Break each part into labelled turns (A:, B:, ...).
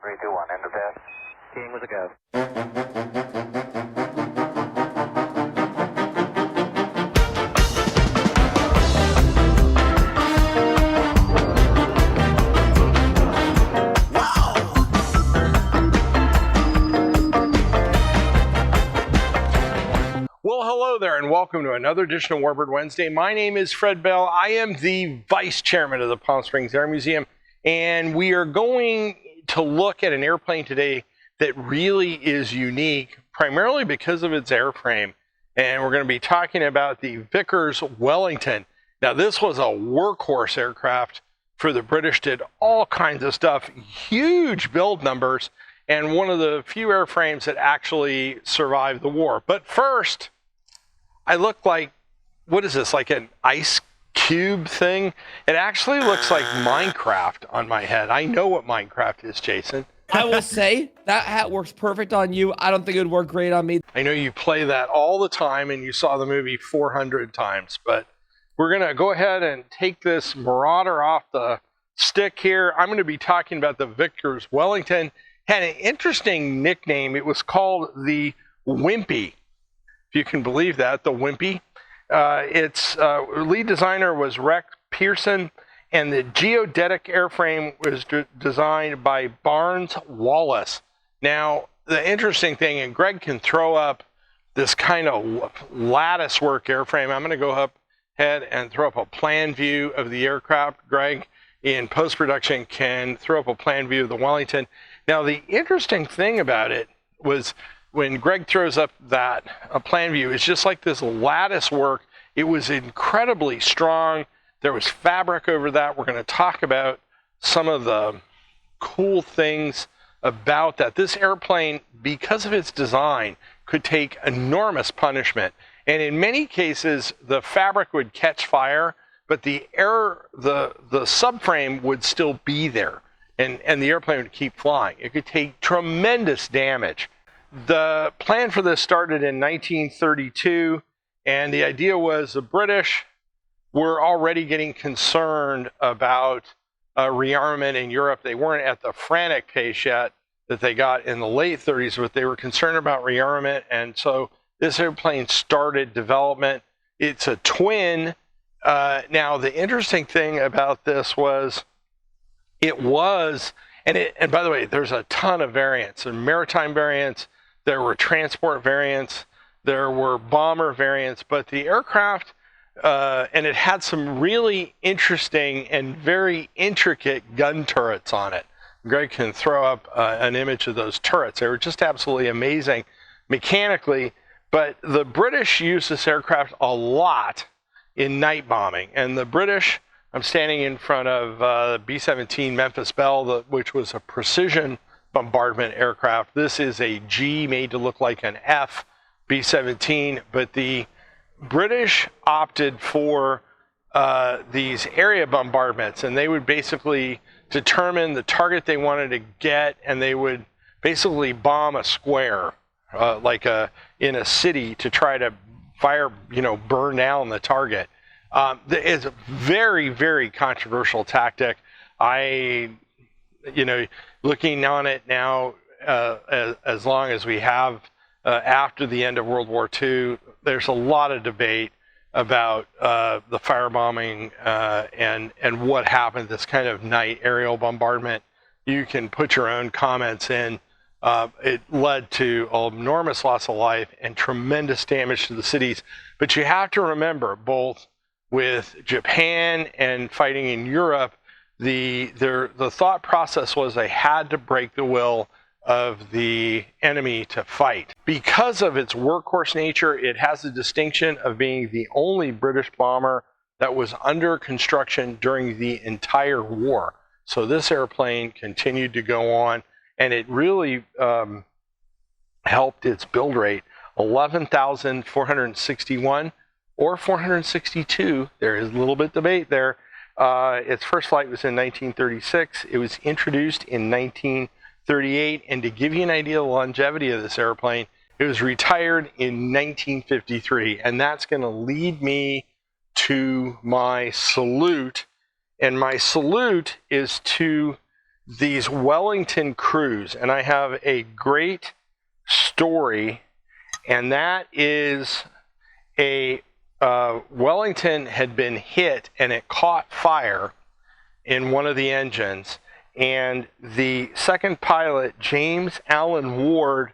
A: 3, 2, 1, end of test. King with a go.
B: Well, hello there, and welcome to another edition of Warbird Wednesday. My name is Fred Bell. I am the Vice Chairman of the Palm Springs Air Museum, and we are going to look at an airplane today that really is unique, primarily because of its airframe. And we're going to be talking about the Vickers Wellington. Now, this was a workhorse aircraft for the British, did all kinds of stuff, huge build numbers, and one of the few airframes that actually survived the war. But first, I look like, what is this, like an ice cube thing? It actually looks like Minecraft on my head. I know what Minecraft is, Jason.
C: I will say, that hat works perfect on you. I don't think it would work great on me.
B: I know you play that all the time, and you saw the movie 400 times, but we're going to go ahead and take this Marauder off the stick here. I'm going to be talking about the Vickers Wellington. Had an interesting nickname. It was called the Wimpy, if you can believe that, the Wimpy. Its lead designer was Rex Pearson, and the geodetic airframe was designed by Barnes Wallace. Now, the interesting thing, and Greg can throw up this kind of lattice work airframe. I'm going to go ahead and throw up a plan view of the aircraft. Greg, in post-production, can throw up a plan view of the Wellington. Now, the interesting thing about it was when Greg throws up that plan view, it's just like this lattice work. It was incredibly strong. There was fabric over that. We're going to talk about some of the cool things about that. This airplane, because of its design, could take enormous punishment. And in many cases, the fabric would catch fire, but the subframe would still be there. And the airplane would keep flying. It could take tremendous damage. The plan for this started in 1932, and the idea was the British were already getting concerned about rearmament in Europe. They weren't at the frantic pace yet that they got in the late 30s, but they were concerned about rearmament, and so this airplane started development. It's a twin. Now, the interesting thing about this was and by the way, there's a ton of variants. There were maritime variants, there were transport variants, there were bomber variants, but the aircraft, and it had some really interesting and very intricate gun turrets on it. Greg can throw up an image of those turrets. They were just absolutely amazing mechanically, but the British used this aircraft a lot in night bombing, and the British, I'm standing in front of B-17 Memphis Belle, which was a precision bombardment aircraft. This is a G made to look like an F B-17, but the British opted for these area bombardments, and they would basically determine the target they wanted to get, and they would basically bomb a square, in a city, to try to burn down the target. It's a very, very controversial tactic. Looking on it now, as long as we have after the end of World War II, there's a lot of debate about the firebombing and what happened, this kind of night aerial bombardment. You can put your own comments in. It led to enormous loss of life and tremendous damage to the cities. But you have to remember, both with Japan and fighting in Europe, the thought process was they had to break the will of the enemy to fight. Because of its workhorse nature, it has the distinction of being the only British bomber that was under construction during the entire war. So this airplane continued to go on, and it really helped its build rate. 11,461 or 462, there is a little bit debate there. Its first flight was in 1936. It was introduced in 1938, and to give you an idea of the longevity of this airplane, it was retired in 1953, and that's going to lead me to my salute, and my salute is to these Wellington crews, and I have a great story, and that is a Wellington had been hit and it caught fire in one of the engines, and the second pilot, James Allen Ward,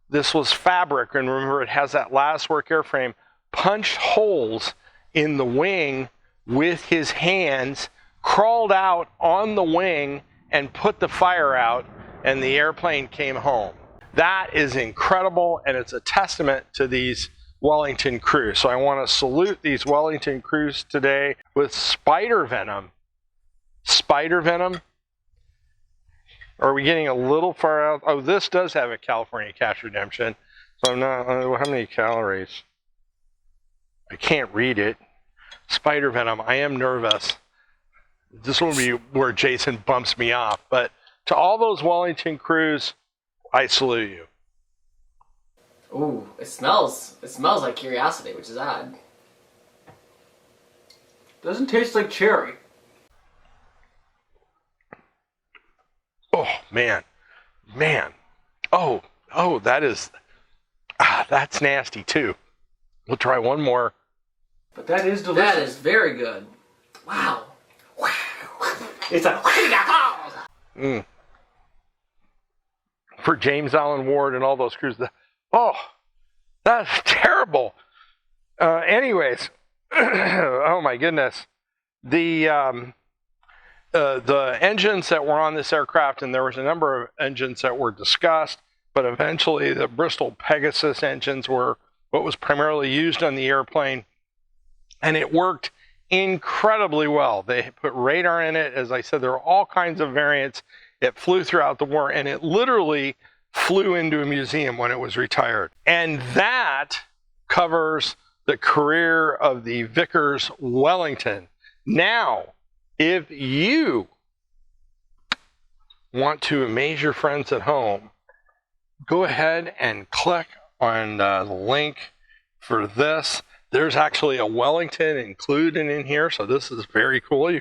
B: this was fabric, and remember it has that lattice work airframe, punched holes in the wing with his hands, crawled out on the wing and put the fire out, and the airplane came home. That is incredible, and it's a testament to these Wellington crews. So I want to salute these Wellington crews today with spider venom. Spider venom? Are we getting a little far out? Oh, this does have a California Cash Redemption. So I'm not, how many calories? I can't read it. Spider venom, I am nervous. This will be where Jason bumps me off. But to all those Wellington crews, I salute you.
D: Ooh, it smells like curiosity, which is odd.
E: Doesn't taste like cherry.
B: Oh, man. Oh, that's nasty too. We'll try one more.
E: But that is delicious.
D: That is very good. Wow.
E: It's a...
B: For James Allen Ward and all those crews. That's terrible. Anyways, oh my goodness. The engines that were on this aircraft, and there was a number of engines that were discussed, but eventually the Bristol Pegasus engines were what was primarily used on the airplane, and it worked incredibly well. They put radar in it. As I said, there were all kinds of variants. It flew throughout the war, and it literally flew into a museum when it was retired. And that covers the career of the Vickers Wellington. Now, if you want to amaze your friends at home, go ahead and click on the link for this. There's actually a Wellington included in here, so this is very cool.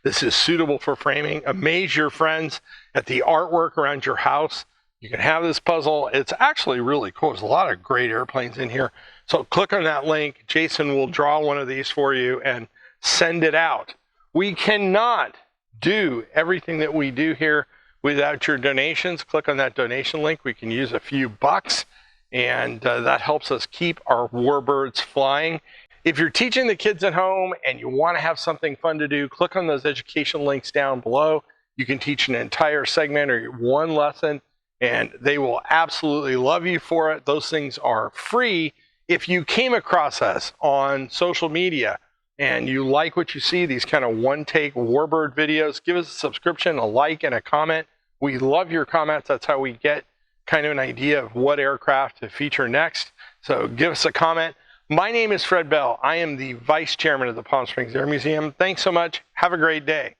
B: This is suitable for framing. Amaze your friends at the artwork around your house. You can have this puzzle. It's actually really cool. There's a lot of great airplanes in here. So click on that link. Jason will draw one of these for you and send it out. We cannot do everything that we do here without your donations. Click on that donation link. We can use a few bucks, and that helps us keep our Warbirds flying. If you're teaching the kids at home and you want to have something fun to do, click on those education links down below. You can teach an entire segment or one lesson, and they will absolutely love you for it. Those things are free. If you came across us on social media and you like what you see, these kind of one-take Warbird videos, give us a subscription, a like, and a comment. We love your comments. That's how we get kind of an idea of what aircraft to feature next. So give us a comment. My name is Fred Bell. I am the Vice Chairman of the Palm Springs Air Museum. Thanks so much. Have a great day.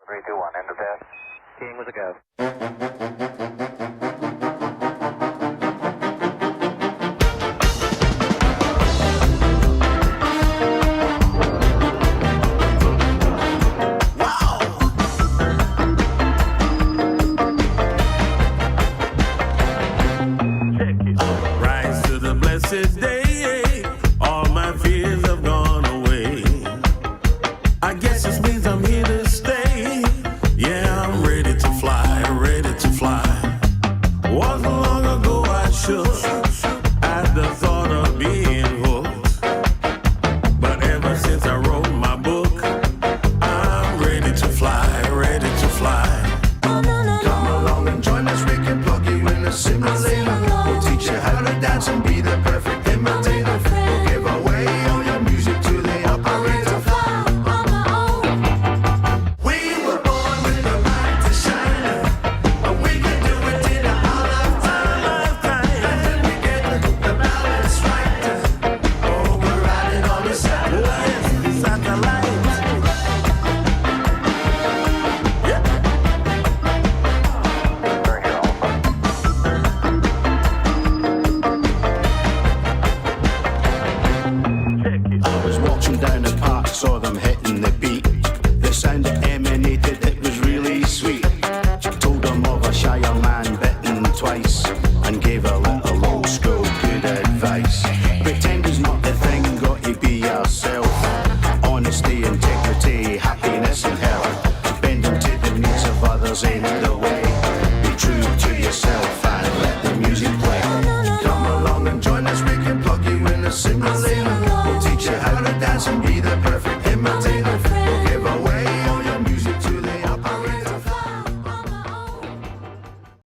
A: 3, 2, 1, end of test. King was a go.
F: Day, all my fears have gone away. I guess this means I'm here to stay. Yeah, I'm ready to fly, ready to fly. Wasn't long ago I shook at the thought of being hooked. But ever since I wrote my book, I'm ready to fly, ready to fly. Come along and join us, we can plug you in a simulator. We'll teach you how to dance and be the perfect imitator. We'll give away all your music to the operator. We were born with a light to shine, and we can do it in our lifetime. And when we get the balance right, oh, we're riding on the satellite.
A: Very here, Alpha.
G: shy young man bitten twice and gave a little old school good advice. Pretend is not the thing, got to be yourself. Honesty, integrity, happiness and health. Bending to the needs of others in the way. Be true to yourself and let the music play. Come along and join us, we can plug you in a simulator. We'll teach you how to dance and be the perfect